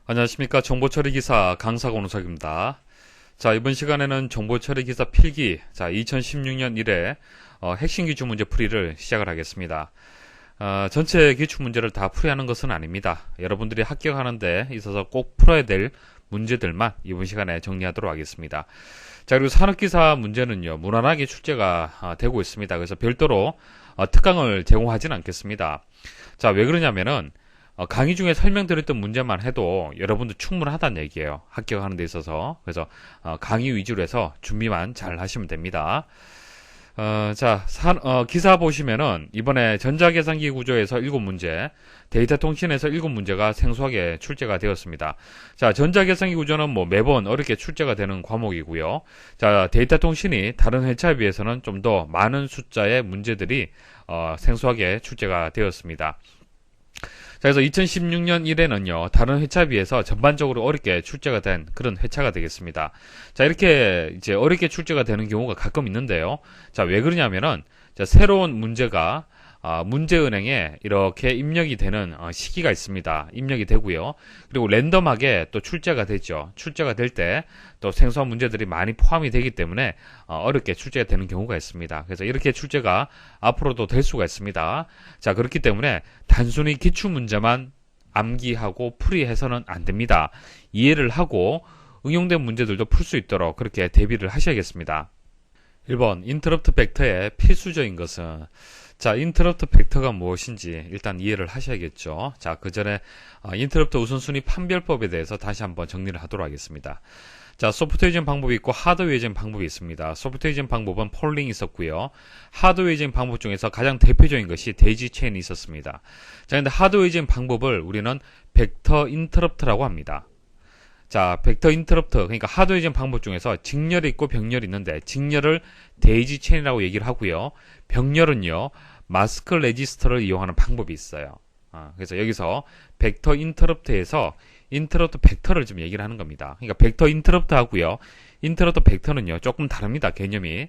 안녕하십니까. 정보처리기사 강사권우석입니다. 자, 이번 시간에는 정보처리기사 필기 2016년 1회 핵심 기출문제 풀이를 시작을 하겠습니다. 전체 기출문제를 다 풀이하는 것은 아닙니다. 여러분들이 합격하는 데 있어서 꼭 풀어야 될 문제들만 이번 시간에 정리하도록 하겠습니다. 자, 그리고 산업기사 문제는요, 무난하게 출제가 되고 있습니다. 그래서 별도로 특강을 제공하진 않겠습니다. 자, 왜 그러냐면은 강의 중에 설명드렸던 문제만 해도 여러분들 충분하다는 얘기예요. 합격하는 데 있어서. 그래서 강의 위주로 해서 준비만 잘 하시면 됩니다. 기사 보시면은 이번에 전자계산기 구조에서 7문제, 데이터 통신에서 7문제가 생소하게 출제가 되었습니다. 자, 전자계산기 구조는 매번 어렵게 출제가 되는 과목이고요. 자, 데이터 통신이 다른 회차에 비해서는 좀 더 많은 숫자의 문제들이 생소하게 출제가 되었습니다. 자, 그래서 2016년 1회는요, 다른 회차에 비해서 전반적으로 어렵게 출제가 된 그런 회차가 되겠습니다. 자, 이렇게 이제 어렵게 출제가 되는 경우가 가끔 있는데요. 자, 왜 그러냐면은, 자, 새로운 문제가 문제은행에 이렇게 입력이 되는 시기가 있습니다. 입력이 되고요. 그리고 랜덤하게 또 출제가 되죠. 출제가 될 때 또 생소한 문제들이 많이 포함이 되기 때문에 어렵게 출제가 되는 경우가 있습니다. 그래서 이렇게 출제가 앞으로도 될 수가 있습니다. 자, 그렇기 때문에 단순히 기출문제만 암기하고 풀이해서는 안 됩니다. 이해를 하고 응용된 문제들도 풀 수 있도록 그렇게 대비를 하셔야겠습니다. 1번 인터럽트 벡터의 필수적인 것은, 자, 인터럽트 벡터가 무엇인지 일단 이해를 하셔야겠죠. 자, 그 전에 인터럽트 우선순위 판별법에 대해서 다시 한번 정리를 하도록 하겠습니다. 자, 소프트웨어적인 방법이 있고 하드웨어적인 방법이 있습니다. 소프트웨어적인 방법은 폴링이 있었고요. 하드웨어적인 방법 중에서 가장 대표적인 것이 데이지 체인이 있었습니다. 자, 근데 하드웨어적인 방법을 우리는 벡터 인터럽트라고 합니다. 자, 벡터 인터럽트, 그러니까 하드웨어적인 방법 중에서 직렬이 있고 병렬이 있는데, 직렬을 데이지 체인이라고 얘기를 하고요. 병렬은요, 마스크 레지스터를 이용하는 방법이 있어요. 그래서 여기서 벡터 인터럽트에서 인터럽트 벡터를 좀 얘기를 하는 겁니다. 그러니까 벡터 인터럽트 하고요. 인터럽트 벡터는요, 조금 다릅니다. 개념이.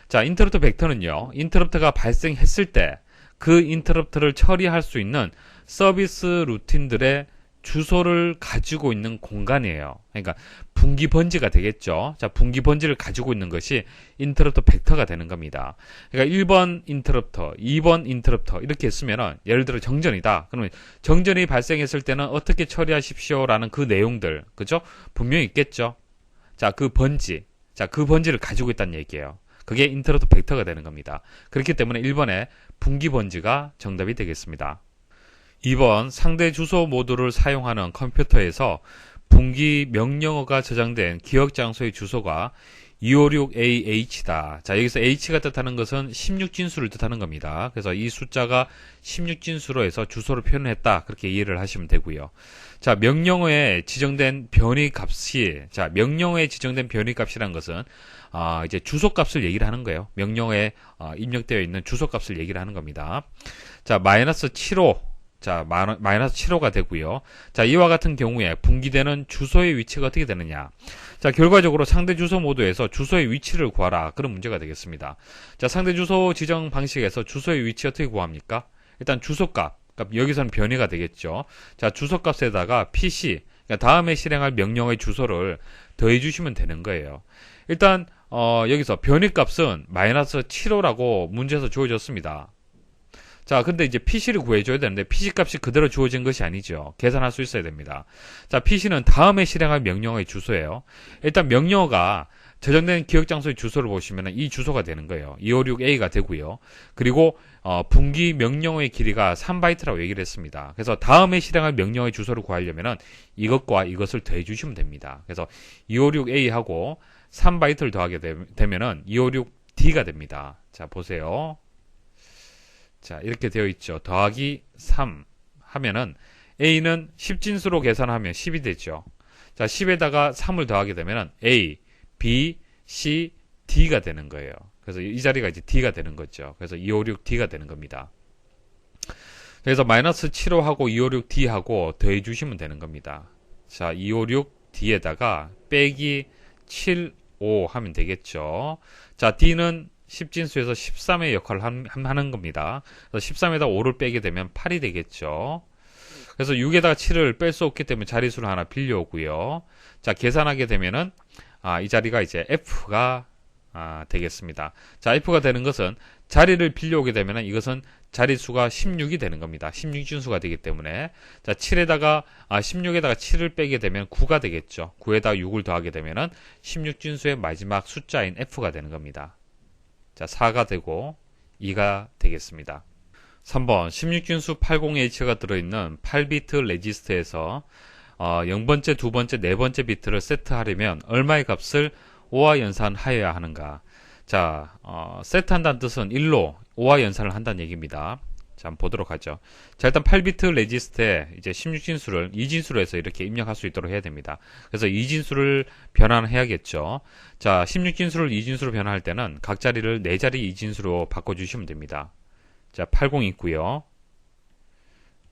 자, 인터럽트 벡터는요, 인터럽트가 발생했을 때 그 인터럽트를 처리할 수 있는 서비스 루틴들의 주소를 가지고 있는 공간이에요. 그러니까 분기 번지가 되겠죠. 자, 분기 번지를 가지고 있는 것이 인터럽터 벡터가 되는 겁니다. 그러니까 1번 인터럽터, 2번 인터럽터 이렇게 했으면은, 예를 들어 정전이다. 그러면 정전이 발생했을 때는 어떻게 처리하십시오라는 그 내용들, 그죠? 분명히 있겠죠. 자, 그 번지를 가지고 있다는 얘기예요. 그게 인터럽터 벡터가 되는 겁니다. 그렇기 때문에 1번에 분기 번지가 정답이 되겠습니다. 2번 상대 주소 모드를 사용하는 컴퓨터에서 분기 명령어가 저장된 기억 장소의 주소가 256AH다. 자, 여기서 H가 뜻하는 것은 16진수를 뜻하는 겁니다. 그래서 이 숫자가 16진수로 해서 주소를 표현했다. 그렇게 이해를 하시면 되고요. 자, 명령어에 지정된 변이 값이, 자, 명령어에 지정된 변이 값이라는 것은 이제 주소 값을 얘기를 하는 거예요. 명령어에 입력되어 있는 주소 값을 얘기를 하는 겁니다. 자, 마이너스 7호. 자, 마이너스 7호가 되고요. 자, 이와 같은 경우에 분기되는 주소의 위치가 어떻게 되느냐. 자, 결과적으로 상대 주소 모드에서 주소의 위치를 구하라. 그런 문제가 되겠습니다. 자, 상대 주소 지정 방식에서 주소의 위치 어떻게 구합니까? 일단 주소값. 그러니까 여기서는 변이가 되겠죠. 자, 주소값에다가 PC, 그러니까 다음에 실행할 명령어의 주소를 더해 주시면 되는 거예요. 일단 여기서 변이값은 마이너스 7호라고 문제에서 주어졌습니다. 자, 근데 이제 PC를 구해줘야 되는데 PC 값이 그대로 주어진 것이 아니죠. 계산할 수 있어야 됩니다. 자, PC는 다음에 실행할 명령어의 주소예요. 일단 명령어가 저장된 기억 장소의 주소를 보시면 이 주소가 되는 거예요. 256A가 되고요. 그리고 분기 명령어의 길이가 3바이트라고 얘기를 했습니다. 그래서 다음에 실행할 명령어의 주소를 구하려면 이것과 이것을 더해 주시면 됩니다. 그래서 256A하고 3바이트를 더하게 되면은 256D가 됩니다. 자, 보세요. 자, 이렇게 되어 있죠. 더하기 3 하면은 A는 10진수로 계산하면 10이 되죠. 자, 10에다가 3을 더하게 되면은 A, B, C, D가 되는 거예요. 그래서 이 자리가 이제 D가 되는 거죠. 그래서 256D가 되는 겁니다. 그래서 마이너스 7호하고 256D하고 더해 주시면 되는 겁니다. 자, 256D에다가 빼기 75 하면 되겠죠. 자, D는 10진수에서 13의 역할을 하는 겁니다. 그래서 13에다 5를 빼게 되면 8이 되겠죠. 그래서 6에다가 7을 뺄 수 없기 때문에 자릿수를 하나 빌려오고요. 자, 계산하게 되면은 이 자리가 이제 F가 되겠습니다. 자, F가 되는 것은 자리를 빌려오게 되면은 이것은 자릿수가 16이 되는 겁니다. 16진수가 되기 때문에 자, 16에다가 7을 빼게 되면 9가 되겠죠. 9에다가 6을 더하게 되면은 16진수의 마지막 숫자인 F가 되는 겁니다. 자, 4가 되고 2가 되겠습니다. 3번 16진수 80H가 들어있는 8비트 레지스터에서 0번째, 2번째, 4번째 비트를 세트하려면 얼마의 값을 5와 연산하여야 하는가? 자, 세트한다는 뜻은 1로 5와 연산을 한다는 얘기입니다. 자, 한번 보도록 하죠. 자, 일단 8비트 레지스터에 이제 16진수를 2진수로 해서 이렇게 입력할 수 있도록 해야 됩니다. 그래서 2진수를 변환해야겠죠. 자, 16진수를 2진수로 변환할 때는 각 자리를 4자리 2진수로 바꿔주시면 됩니다. 자, 80 있고요.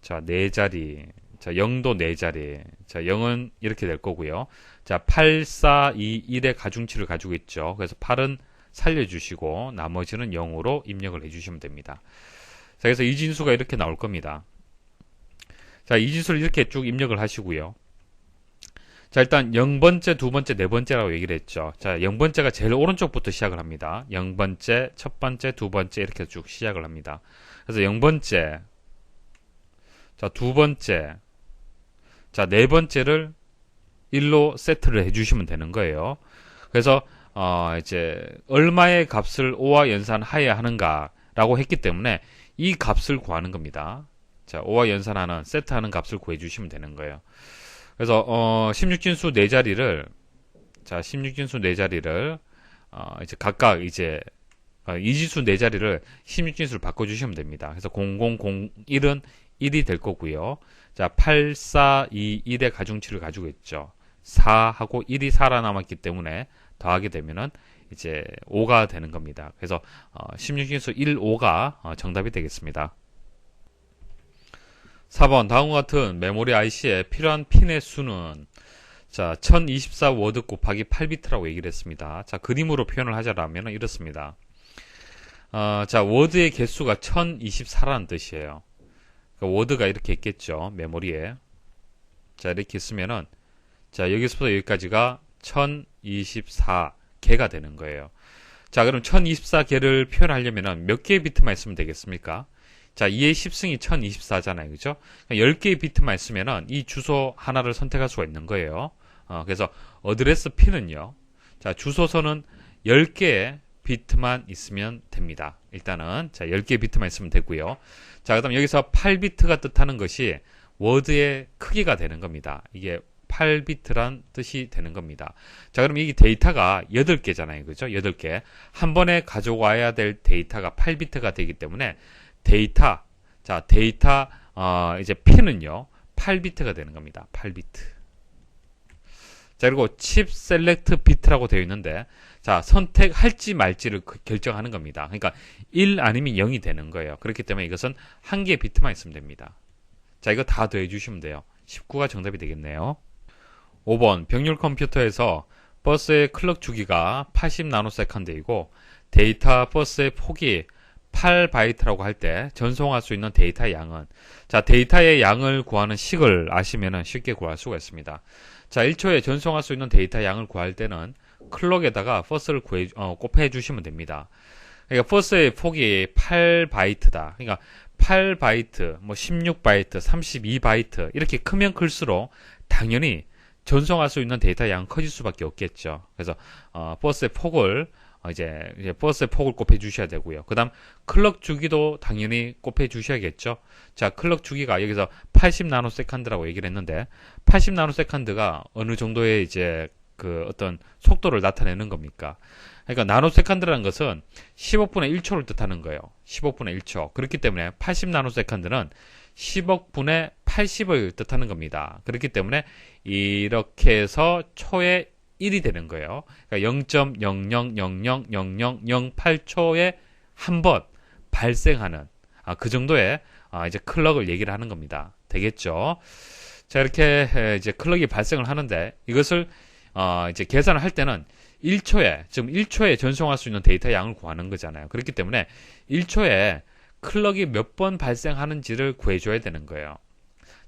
자, 4자리. 자, 0도 4자리. 자, 0은 이렇게 될 거고요. 자, 8, 4, 2, 1의 가중치를 가지고 있죠. 그래서 8은 살려주시고 나머지는 0으로 입력을 해주시면 됩니다. 자, 그래서 이진수가 이렇게 나올 겁니다. 자, 이진수를 이렇게 쭉 입력을 하시고요. 자, 일단 0번째, 2번째, 4번째라고 얘기를 했죠. 자, 0번째가 제일 오른쪽부터 시작을 합니다. 0번째, 첫 번째, 2번째 이렇게 쭉 시작을 합니다. 그래서 0번째, 자, 2번째, 자, 4번째를 1로 세트를 해주시면 되는 거예요. 그래서 이제 얼마의 값을 5와 연산하여야 하는가라고 했기 때문에 이 값을 구하는 겁니다. 자, 5와 연산하는 세트하는 값을 구해주시면 되는 거예요. 그래서 16진수 4자리를 자, 16진수 4자리를 이제 각각 이제 이진수 4자리를 16진수를 바꿔주시면 됩니다. 그래서 0001은 1이 될 거고요. 자, 8, 4, 2, 1의 가중치를 가지고 있죠. 4하고 1이 살아남았기 때문에 더하게 되면은 이제 5가 되는 겁니다. 그래서 16진수 1, 5가 정답이 되겠습니다. 4번 다음과 같은 메모리 IC에 필요한 핀의 수는 자, 1024 워드 곱하기 8비트라고 얘기를 했습니다. 자, 그림으로 표현을 하자면 이렇습니다. 자, 워드의 개수가 1024라는 뜻이에요. 그러니까 워드가 이렇게 있겠죠. 메모리에. 자, 이렇게 있으면은 자, 여기서부터 여기까지가 1024개가 되는 거예요. 자, 그럼 1024개를 표현하려면 몇 개의 비트만 있으면 되겠습니까? 자, 2의 10승이 1024잖아요. 그죠? 10개의 비트만 있으면 이 주소 하나를 선택할 수가 있는 거예요. 그래서 어드레스 핀은요. 자, 주소서는 10개의 비트만 있으면 됩니다. 일단은 자, 10개의 비트만 있으면 되고요. 자, 그다음 여기서 8비트가 뜻하는 것이 워드의 크기가 되는 겁니다. 이게 8비트란 뜻이 되는 겁니다. 자, 그럼 이 데이터가 8개잖아요. 그죠? 8개. 한 번에 가져와야 될 데이터가 8비트가 되기 때문에 데이터, 이제 핀은요, 8비트가 되는 겁니다. 8비트. 자, 그리고 칩 셀렉트 비트라고 되어 있는데, 자, 선택할지 말지를 결정하는 겁니다. 그러니까 1 아니면 0이 되는 거예요. 그렇기 때문에 이것은 한 개의 비트만 있으면 됩니다. 자, 이거 다 더해 주시면 돼요. 19가 정답이 되겠네요. 5번 병렬 컴퓨터에서 버스의 클럭 주기가 80나노세컨드이고 데이터 버스의 폭이 8바이트라고 할 때 전송할 수 있는 데이터 양은 자, 데이터의 양을 구하는 식을 아시면 쉽게 구할 수가 있습니다. 자, 1초에 전송할 수 있는 데이터 양을 구할 때는 클럭에다가 버스를 곱해 주시면 됩니다. 그러니까 버스의 폭이 8바이트다. 그러니까 8바이트, 뭐 16바이트, 32바이트 이렇게 크면 클수록 당연히 전송할 수 있는 데이터 양은 커질 수밖에 없겠죠. 그래서 버스의 폭을 이제 버스의 폭을 곱해 주셔야 되고요. 그다음 클럭 주기도 당연히 곱해 주셔야겠죠. 자, 클럭 주기가 여기서 80나노세컨드라고 얘기를 했는데 80나노세컨드가 어느 정도의 이제 그 어떤 속도를 나타내는 겁니까? 그러니까 나노세컨드라는 것은 10억분의 1초를 뜻하는 거예요. 10억분의 1초. 그렇기 때문에 80나노세컨드는 10억분의 80을 뜻하는 겁니다. 그렇기 때문에 이렇게 해서 초에 1이 되는 거예요. 그러니까 0.00000008초에 한 번 발생하는 그 정도의 이제 클럭을 얘기를 하는 겁니다. 되겠죠? 자, 이렇게 이제 클럭이 발생을 하는데 이것을 이제 계산을 할 때는 1초에 지금 1초에 전송할 수 있는 데이터 양을 구하는 거잖아요. 그렇기 때문에 1초에 클럭이 몇 번 발생하는지를 구해줘야 되는 거예요.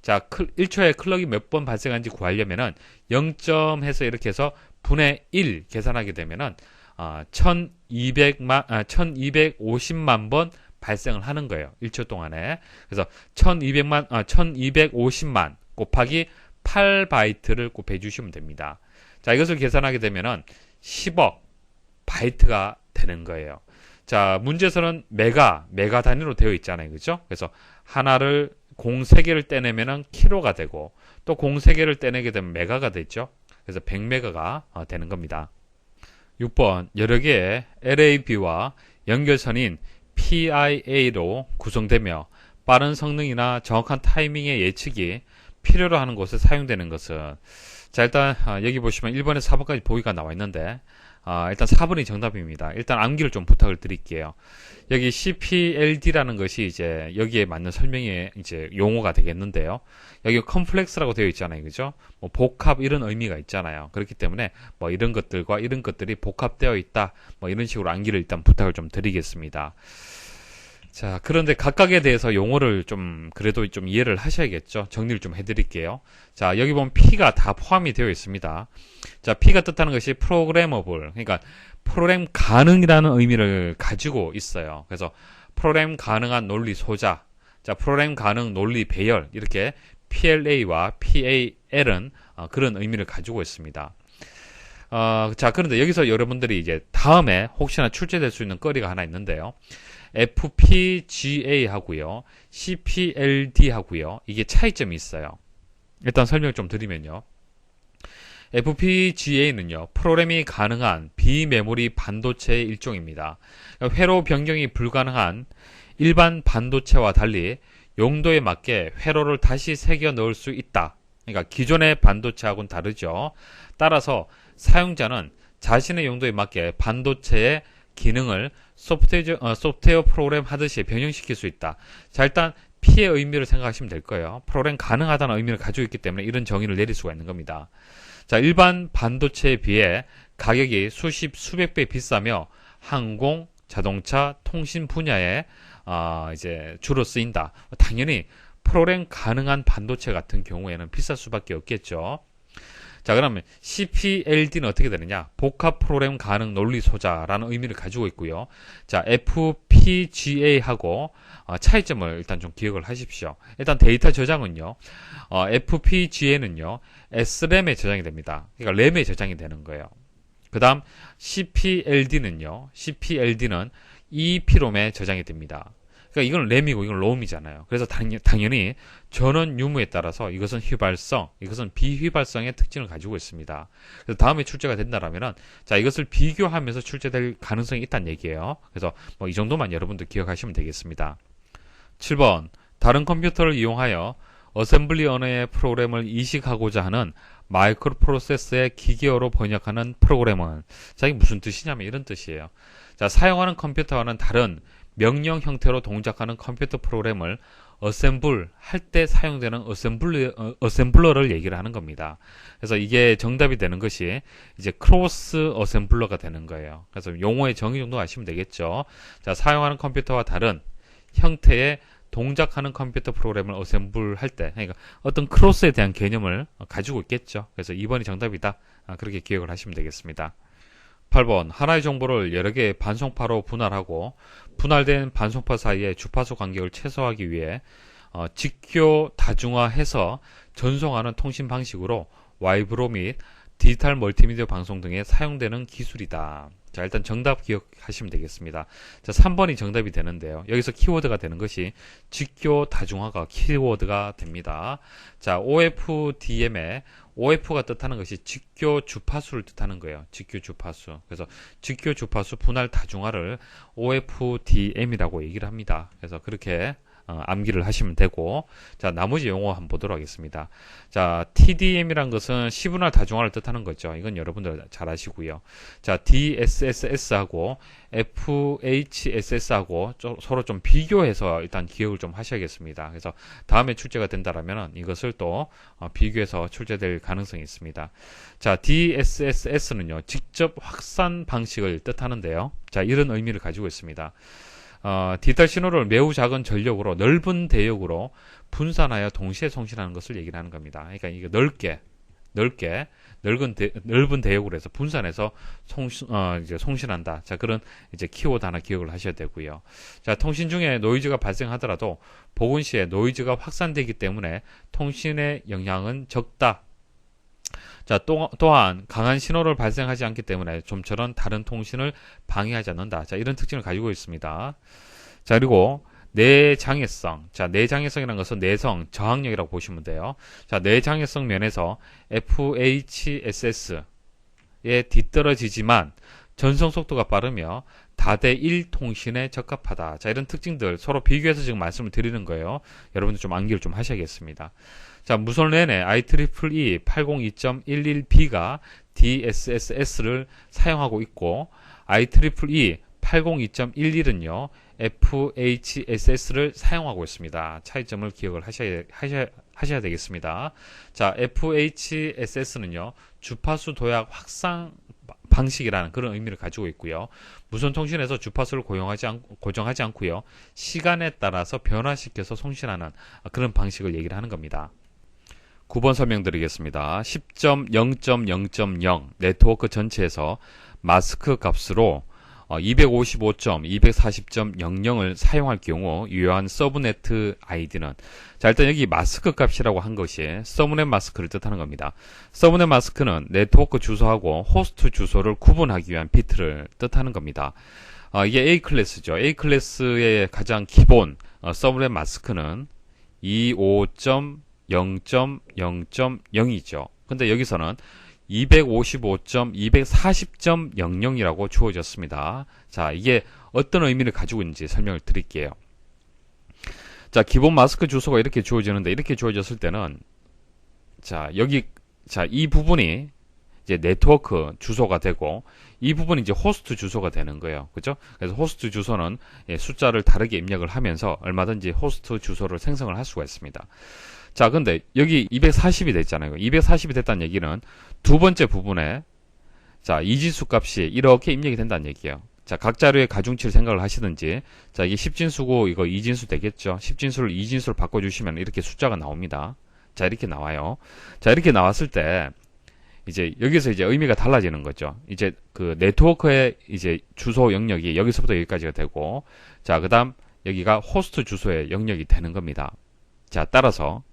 자, 1초에 클럭이 몇 번 발생한지 구하려면은 0점 해서 이렇게 해서 분의 1 계산하게 되면은 1250만 번 발생을 하는 거예요. 1초 동안에. 그래서 1250만 곱하기 8바이트를 곱해 주시면 됩니다. 자, 이것을 계산하게 되면은 10억 바이트가 되는 거예요. 자, 문제에서는 메가 단위로 되어 있잖아요. 그죠? 그래서 하나를 공 3개를 떼내면은 킬로가 되고 또 공 3개를 떼내게 되면 메가가 되죠. 그래서 100메가가 되는 겁니다. 6번 여러 개의 LAB와 연결선인 PIA로 구성되며 빠른 성능이나 정확한 타이밍의 예측이 필요로 하는 곳에 사용되는 것은 자 일단 여기 보시면 1번에서 4번까지 보기가 나와 있는데 일단 4번이 정답입니다. 일단 암기를 좀 부탁을 드릴게요. 여기 CPLD라는 것이 이제 여기에 맞는 설명의 이제 용어가 되겠는데요. 여기 컴플렉스라고 되어 있잖아요. 그죠? 뭐 복합 이런 의미가 있잖아요. 그렇기 때문에 뭐 이런 것들과 이런 것들이 복합되어 있다. 뭐 이런 식으로 암기를 일단 부탁을 좀 드리겠습니다. 자, 그런데 각각에 대해서 용어를 좀 그래도 좀 이해를 하셔야겠죠. 정리를 좀 해드릴게요. 자, 여기 보면 P가 다 포함이 되어 있습니다. 자, P가 뜻하는 것이 프로그래머블, 그러니까 프로그램 가능이라는 의미를 가지고 있어요. 그래서 프로그램 가능한 논리 소자, 자, 프로그램 가능 논리 배열, 이렇게 PLA와 PAL은 그런 의미를 가지고 있습니다. 자, 그런데 여기서 여러분들이 이제 다음에 혹시나 출제될 수 있는 거리가 하나 있는데요. FPGA 하고요. CPLD 하고요. 이게 차이점이 있어요. 일단 설명 좀 드리면요. FPGA는요. 프로그램이 가능한 비메모리 반도체의 일종입니다. 회로 변경이 불가능한 일반 반도체와 달리 용도에 맞게 회로를 다시 새겨 넣을 수 있다. 그러니까 기존의 반도체하고는 다르죠. 따라서 사용자는 자신의 용도에 맞게 반도체의 기능을 소프트웨어 프로그램 하듯이 변형시킬 수 있다. 자, 일단 P의 의미를 생각하시면 될 거예요. 프로그램 가능하다는 의미를 가지고 있기 때문에 이런 정의를 내릴 수가 있는 겁니다. 자, 일반 반도체에 비해 가격이 수백 배 비싸며 항공, 자동차, 통신 분야에 이제 주로 쓰인다. 당연히 프로그램 가능한 반도체 같은 경우에는 비쌀 수밖에 없겠죠. 자, 그러면 CPLD는 어떻게 되느냐? 복합 프로그램 가능 논리 소자라는 의미를 가지고 있고요. 자, FPGA하고 차이점을 일단 좀 기억을 하십시오. 일단 데이터 저장은요. FPGA는요. SRAM에 저장이 됩니다. 그러니까 램에 저장이 되는 거예요. 그 다음 CPLD는 EEPROM에 저장이 됩니다. 그러니까 이건 램이고 이건 롬이잖아요. 그래서 당연히 전원 유무에 따라서 이것은 휘발성, 이것은 비휘발성의 특징을 가지고 있습니다. 그래서 다음에 출제가 된다라면은 자 이것을 비교하면서 출제될 가능성이 있다는 얘기예요. 그래서 뭐 이 정도만 여러분들 기억하시면 되겠습니다. 7번 다른 컴퓨터를 이용하여 어셈블리 언어의 프로그램을 이식하고자 하는 마이크로 프로세서의 기계어로 번역하는 프로그램은 자 이게 무슨 뜻이냐면 이런 뜻이에요. 자 사용하는 컴퓨터와는 다른 명령 형태로 동작하는 컴퓨터 프로그램을 어셈블 할 때 사용되는 어셈블러를 얘기를 하는 겁니다. 그래서 이게 정답이 되는 것이 이제 크로스 어셈블러가 되는 거예요. 그래서 용어의 정의 정도 아시면 되겠죠. 자, 사용하는 컴퓨터와 다른 형태의 동작하는 컴퓨터 프로그램을 어셈블 할 때, 그러니까 어떤 크로스에 대한 개념을 가지고 있겠죠. 그래서 2번이 정답이다. 그렇게 기억을 하시면 되겠습니다. 8번 하나의 정보를 여러 개의 반송파로 분할하고 분할된 반송파 사이의 주파수 간격을 최소화하기 위해 직교 다중화해서 전송하는 통신 방식으로 와이브로 및 디지털 멀티미디어 방송 등에 사용되는 기술이다. 자, 일단 정답 기억하시면 되겠습니다. 자, 3번이 정답이 되는데요. 여기서 키워드가 되는 것이 직교 다중화가 키워드가 됩니다. 자, OFDM의 OF가 뜻하는 것이 직교 주파수를 뜻하는 거예요. 직교 주파수. 그래서 직교 주파수 분할 다중화를 OFDM이라고 얘기를 합니다. 그래서 그렇게 암기를 하시면 되고, 자, 나머지 용어 한번 보도록 하겠습니다. 자, TDM이란 것은 시분할 다중화를 뜻하는 거죠. 이건 여러분들 잘 아시고요. 자, DSSS하고 FHSS하고 서로 좀 비교해서 일단 기억을 좀 하셔야겠습니다. 그래서 다음에 출제가 된다라면 이것을 또 비교해서 출제될 가능성이 있습니다. 자, DSSS는요, 직접 확산 방식을 뜻하는데요. 자, 이런 의미를 가지고 있습니다. 디지털 신호를 매우 작은 전력으로 넓은 대역으로 분산하여 동시에 송신하는 것을 얘기를 하는 겁니다. 그러니까 이게 넓은 대역으로 해서 분산해서 이제 송신한다. 자, 그런 이제 키워드 하나 기억을 하셔야 되고요. 자, 통신 중에 노이즈가 발생하더라도 복원 시에 노이즈가 확산되기 때문에 통신의 영향은 적다. 자, 또한 강한 신호를 발생하지 않기 때문에 좀처럼 다른 통신을 방해하지 않는다. 자, 이런 특징을 가지고 있습니다. 자, 그리고 내장애성. 자, 내장애성이라는 것은 내성, 저항력이라고 보시면 돼요. 자, 내장애성 면에서 FHSS에 뒤떨어지지만 전송 속도가 빠르며 다대 1 통신에 적합하다. 자, 이런 특징들 서로 비교해서 지금 말씀을 드리는 거예요. 여러분들 좀 암기를 좀 하셔야겠습니다. 자, 무선 랜에 IEEE 802.11b가 DSSS를 사용하고 있고 IEEE 802.11은요 FHSS를 사용하고 있습니다. 차이점을 기억을 하셔야 되겠습니다. 자, FHSS는요 주파수 도약 확산 방식이라는 그런 의미를 가지고 있고요. 무선 통신에서 주파수를 고정하지 않고요. 시간에 따라서 변화시켜서 송신하는 그런 방식을 얘기를 하는 겁니다. 9번 설명드리겠습니다. 10.0.0.0 네트워크 전체에서 마스크 값으로 255.240.00을 사용할 경우 유효한 서브네트 아이디는 자, 일단 여기 마스크 값이라고 한 것이 서브넷 마스크를 뜻하는 겁니다. 서브넷 마스크는 네트워크 주소하고 호스트 주소를 구분하기 위한 비트를 뜻하는 겁니다. 이게 A 클래스죠. A 클래스의 가장 기본 서브넷 마스크는 25.0.0.0이죠. 근데 여기서는 255.240.00이라고 주어졌습니다. 자, 이게 어떤 의미를 가지고 있는지 설명을 드릴게요. 자, 기본 마스크 주소가 이렇게 주어지는데 이렇게 주어졌을 때는 이 부분이 이제 네트워크 주소가 되고 이 부분이 이제 호스트 주소가 되는 거예요. 그죠? 그래서 호스트 주소는 숫자를 다르게 입력을 하면서 얼마든지 호스트 주소를 생성을 할 수가 있습니다. 자, 근데 여기 240이 됐잖아요. 240이 됐다는 얘기는 두 번째 부분에 자, 이진수 값이 이렇게 입력이 된다는 얘기예요. 자, 각 자료의 가중치를 생각을 하시든지 자, 이게 10진수고 이거 2진수 되겠죠. 10진수를 2진수로 바꿔주시면 이렇게 숫자가 나옵니다. 자, 이렇게 나와요. 자, 이렇게 나왔을 때 이제 여기서 이제 의미가 달라지는 거죠. 이제 그 네트워크의 이제 주소 영역이 여기서부터 여기까지가 되고 자, 그다음 여기가 호스트 주소의 영역이 되는 겁니다. 자, 따라서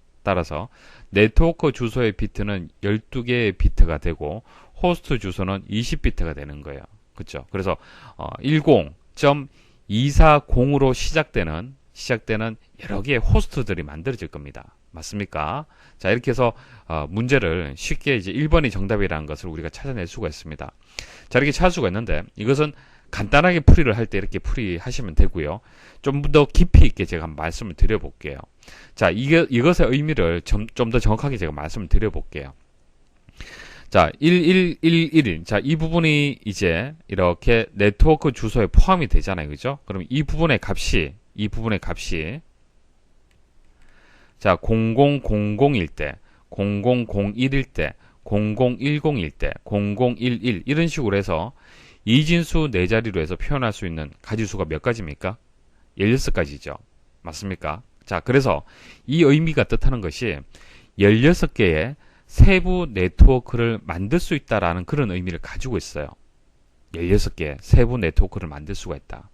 네트워크 주소의 비트는 12개의 비트가 되고 호스트 주소는 20비트가 되는 거예요. 그렇죠? 그래서 10.240으로 시작되는 여러 개의 호스트들이 만들어질 겁니다. 맞습니까? 자, 이렇게 해서 문제를 쉽게 이제 1번이 정답이라는 것을 우리가 찾아낼 수가 있습니다. 자, 이렇게 찾을 수가 있는데 이것은 간단하게 풀이를 할 때 이렇게 풀이하시면 되고요. 좀 더 깊이 있게 제가 한번 말씀을 드려볼게요. 자, 이것의 의미를 좀 더 정확하게 제가 말씀을 드려볼게요. 자, 1111. 자, 이 부분이 이제 이렇게 네트워크 주소에 포함이 되잖아요. 그죠? 그럼 이 부분의 값이 자, 0000일 때, 0001일 때, 0010일 때, 0011 이런 식으로 해서 이진수 4자리로 해서 표현할 수 있는 가지수가 몇 가지입니까? 16가지죠. 맞습니까? 자, 그래서 이 의미가 뜻하는 것이 16개의 세부 네트워크를 만들 수 있다라는 그런 의미를 가지고 있어요. 16개 세부 네트워크를 만들 수가 있다.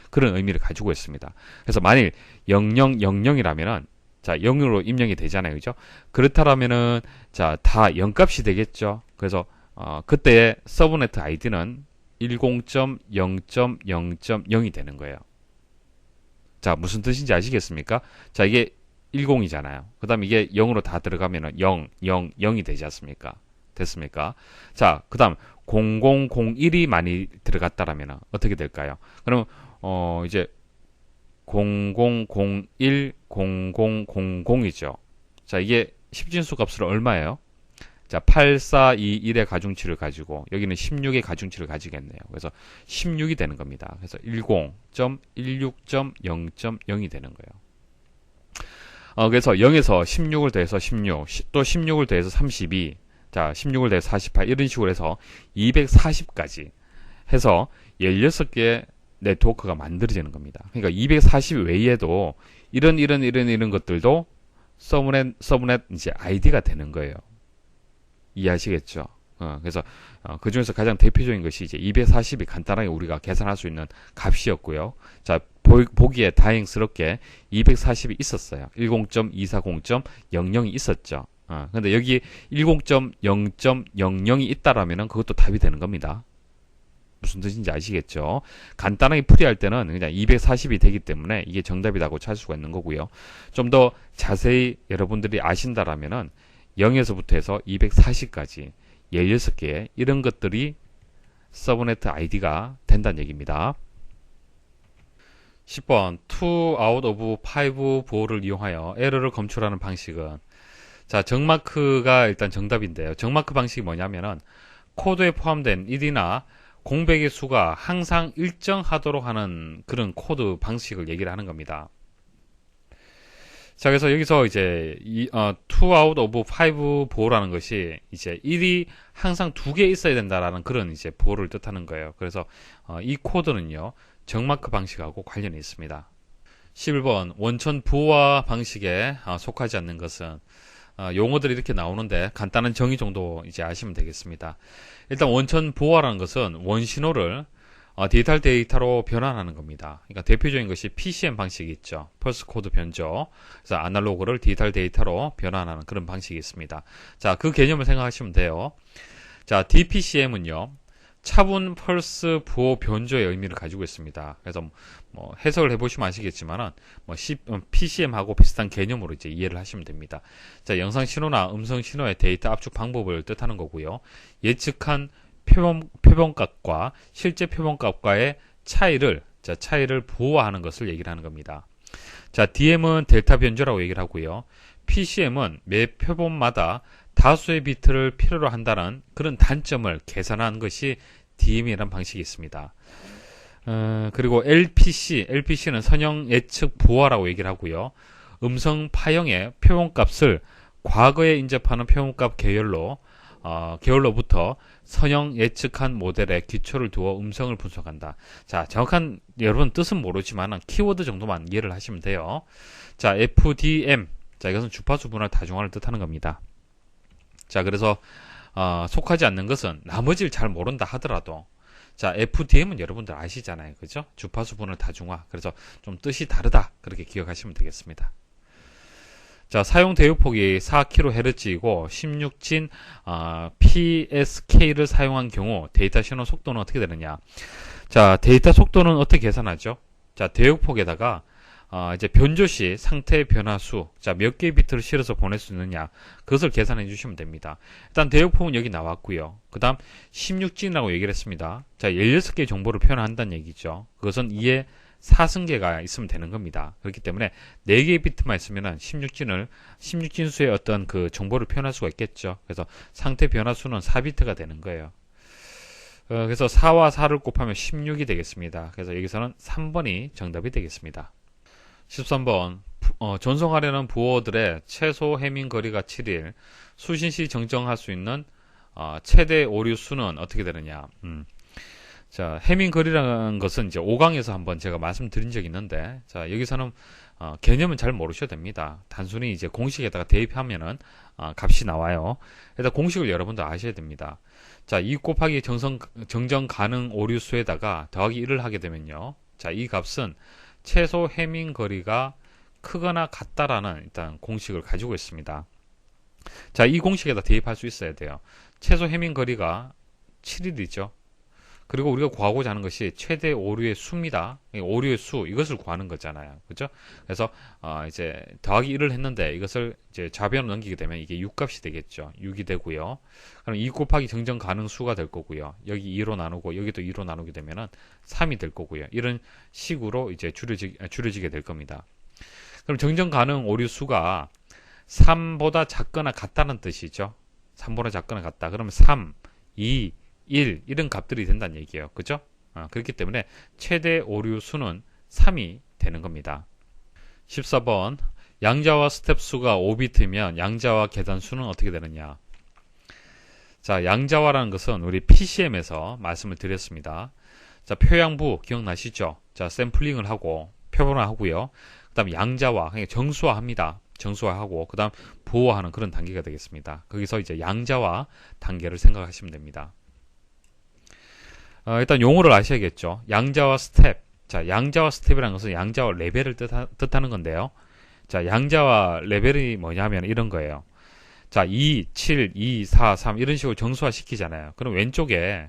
그런 의미를 가지고 있습니다. 그래서 만일 0000이라면은 자, 0으로 입력이 되잖아요. 그죠? 그렇다면은 자, 다 0값이 되겠죠. 그래서 그때의 서브네트 아이디는 10.0.0.0이 되는 거예요. 자, 무슨 뜻인지 아시겠습니까? 자, 이게 10이잖아요. 그 다음 이게 0으로 다 들어가면은 0, 0, 0이 되지 않습니까? 됐습니까? 자, 그 다음 0001이 많이 들어갔다라면 어떻게 될까요? 그럼 이제 0001, 0000이죠. 자, 이게 10진수 값으로 얼마예요? 자, 8421의 가중치를 가지고 여기는 16의 가중치를 가지겠네요. 그래서 16이 되는 겁니다. 그래서 10.16.0.0이 되는 거예요. 그래서 0에서 16을 더해서 16, 또 16을 더해서 32, 자, 16을 더해서 48 이런 식으로 해서 240까지 해서 16개의 네트워크가 만들어지는 겁니다. 그러니까 240 외에도 이런 것들도 서브넷 이제 아이디가 되는 거예요. 이해하시겠죠? 그래서 그 중에서 가장 대표적인 것이 이제 240이 간단하게 우리가 계산할 수 있는 값이었고요. 자, 보기에 다행스럽게 240이 있었어요. 10.240.00이 있었죠. 근데 여기 10.0.00이 있다라면은 그것도 답이 되는 겁니다. 무슨 뜻인지 아시겠죠? 간단하게 풀이할 때는 그냥 240이 되기 때문에 이게 정답이라고 찾을 수가 있는 거고요. 좀 더 자세히 여러분들이 아신다라면은 0에서부터 해서 240까지 16개 이런 것들이 서브네트 아이디가 된다는 얘기입니다. 10번 2 out of 5 보호를 이용하여 에러를 검출하는 방식은 자, 정마크가 일단 정답인데요. 정마크 방식이 뭐냐면은 코드에 포함된 1이나 공백의 수가 항상 일정하도록 하는 그런 코드 방식을 얘기를 하는 겁니다. 자, 그래서 여기서 이제 2 out of 5 보호라는 것이 이제 1이 항상 2개 있어야 된다라는 그런 이제 보호를 뜻하는 거예요. 그래서 이 코드는요, 정마크 방식하고 관련이 있습니다. 11번 원천 부호화 방식에 속하지 않는 것은 용어들이 이렇게 나오는데 간단한 정의 정도 이제 아시면 되겠습니다. 일단 원천 부호화라는 것은 원신호를 디지털 데이터로 변환하는 겁니다. 그러니까 대표적인 것이 PCM 방식이 있죠. 펄스 코드 변조. 그래서 아날로그를 디지털 데이터로 변환하는 그런 방식이 있습니다. 자, 그 개념을 생각하시면 돼요. 자, DPCM은요. 차분 펄스 부호 변조의 의미를 가지고 있습니다. 그래서 뭐 해석을 해보시면 아시겠지만은 뭐 PCM하고 비슷한 개념으로 이제 이해를 하시면 됩니다. 자, 영상 신호나 음성 신호의 데이터 압축 방법을 뜻하는 거고요. 예측한 표본값과 실제 표본값과의 차이를 부호화하는 것을 얘기를 하는 겁니다. 자, DM은 델타 변조라고 얘기를 하고요. PCM은 매 표본마다 다수의 비트를 필요로 한다는 그런 단점을 계산한 것이 DM이라는 방식이 있습니다. 그리고 LPC는 선형 예측 부호화라고 얘기를 하고요. 음성 파형의 표본값을 과거에 인접하는 표본값 계열로부터 선형 예측한 모델에 기초를 두어 음성을 분석한다. 자, 정확한 여러분 뜻은 모르지만 키워드 정도만 이해를 하시면 돼요. 자, FDM. 자, 이것은 주파수 분할 다중화를 뜻하는 겁니다. 자, 그래서 속하지 않는 것은 나머지를 잘 모른다 하더라도 자, FDM은 여러분들 아시잖아요. 그죠? 주파수 분할 다중화. 그래서 좀 뜻이 다르다. 그렇게 기억하시면 되겠습니다. 자, 사용 대역폭이 4kHz이고 16진 PSK를 사용한 경우 데이터 신호 속도는 어떻게 되느냐? 자, 데이터 속도는 어떻게 계산하죠? 자, 대역폭에다가 이제 변조 시 상태 변화수, 자, 몇 개의 비트를 실어서 보낼 수 있느냐, 그것을 계산해 주시면 됩니다. 일단 대역폭은 여기 나왔고요. 그 다음 16진이라고 얘기를 했습니다. 자, 16개의 정보를 표현한다는 얘기죠. 그것은 2의 4승계가 있으면 되는 겁니다. 그렇기 때문에 4개의 비트만 있으면 16진 수의 어떤 그 정보를 표현할 수가 있겠죠. 그래서 상태 변화수는 4비트가 되는 거예요. 그래서 4와 4를 곱하면 16이 되겠습니다. 그래서 여기서는 3번이 정답이 되겠습니다. 13번 전송하려는 부호들의 최소 해밍 거리가 7일 수신시 정정할 수 있는 최대 오류 수는 어떻게 되느냐. 자, 해밍 거리라는 것은 이제 5강에서 한번 제가 말씀드린 적이 있는데, 자, 여기서는 개념은 잘 모르셔도 됩니다. 단순히 이제 공식에다가 대입하면은 값이 나와요. 일단 공식을 여러분들 아셔야 됩니다. 자, 2 곱하기 정정 가능 오류 수에다가 더하기 1을 하게 되면요. 자, 이 값은 최소 해밍 거리가 크거나 같다라는 일단 공식을 가지고 있습니다. 자, 이 공식에다 대입할 수 있어야 돼요. 최소 해밍 거리가 7일이죠. 그리고 우리가 구하고자 하는 것이 최대 오류의 수입니다. 오류의 수, 이것을 구하는 거잖아요. 그죠? 그래서, 이제, 더하기 1을 했는데, 이것을 이제 좌변으로 넘기게 되면 이게 6값이 되겠죠. 6이 되고요. 그럼 2 곱하기 정정 가능 수가 될 거고요. 여기 2로 나누고, 여기도 2로 나누게 되면은 3이 될 거고요. 이런 식으로 이제 줄여지게 될 겁니다. 그럼 정정 가능 오류 수가 3보다 작거나 같다는 뜻이죠. 3보다 작거나 같다. 그러면 3, 2, 1 이런 값들이 된다는 얘기예요. 그죠? 그렇기 때문에 최대 오류 수는 3이 되는 겁니다. 14번 양자와 스텝 수가 5비트면 양자와 계단 수는 어떻게 되느냐? 자, 양자화라는 것은 우리 PCM에서 말씀을 드렸습니다. 자, 표양부 기억나시죠? 자, 샘플링을 하고 표본화하고요. 그다음 양자화, 그러니까 정수화합니다. 정수화하고 그다음 보호하는 그런 단계가 되겠습니다. 거기서 이제 양자화 단계를 생각하시면 됩니다. 일단 용어를 아셔야겠죠. 양자화 스텝. 자, 양자화 스텝이라는 것은 양자화 레벨을 뜻하는 건데요. 자, 양자화 레벨이 뭐냐면 이런 거예요. 자, 2, 7, 2, 4, 3 이런 식으로 정수화 시키잖아요. 그럼 왼쪽에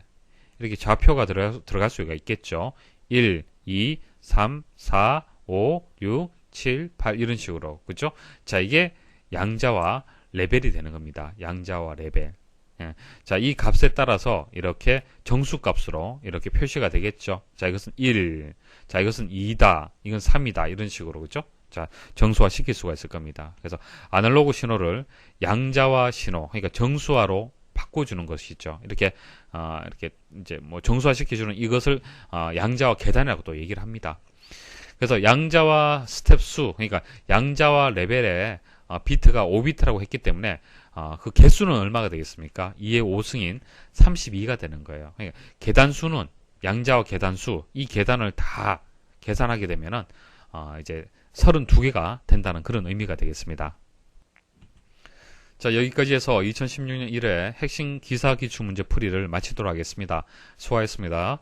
이렇게 좌표가 들어갈 수가 있겠죠. 1, 2, 3, 4, 5, 6, 7, 8 이런 식으로. 그죠? 자, 이게 양자화 레벨이 되는 겁니다. 양자화 레벨. 예. 자, 이 값에 따라서 이렇게 정수값으로 이렇게 표시가 되겠죠. 자, 이것은 1. 자, 이것은 2다. 이건 3이다. 이런 식으로. 그죠? 자, 정수화 시킬 수가 있을 겁니다. 그래서 아날로그 신호를 양자화 신호, 그러니까 정수화로 바꿔주는 것이죠. 이렇게 이제 뭐 정수화 시켜주는 이것을 양자화 계단이라고 또 얘기를 합니다. 그래서 양자화 스텝 수, 그러니까 양자화 레벨에 비트가 5비트라고 했기 때문에 그 개수는 얼마가 되겠습니까? 2의 5승인 32가 되는 거예요. 그러니까 계단수는 양자화 계단수, 이 계단을 다 계산하게 되면은 이제 32개가 된다는 그런 의미가 되겠습니다. 자, 여기까지 해서 2016년 1회 핵심 기사기출 문제 풀이를 마치도록 하겠습니다. 수고하셨습니다.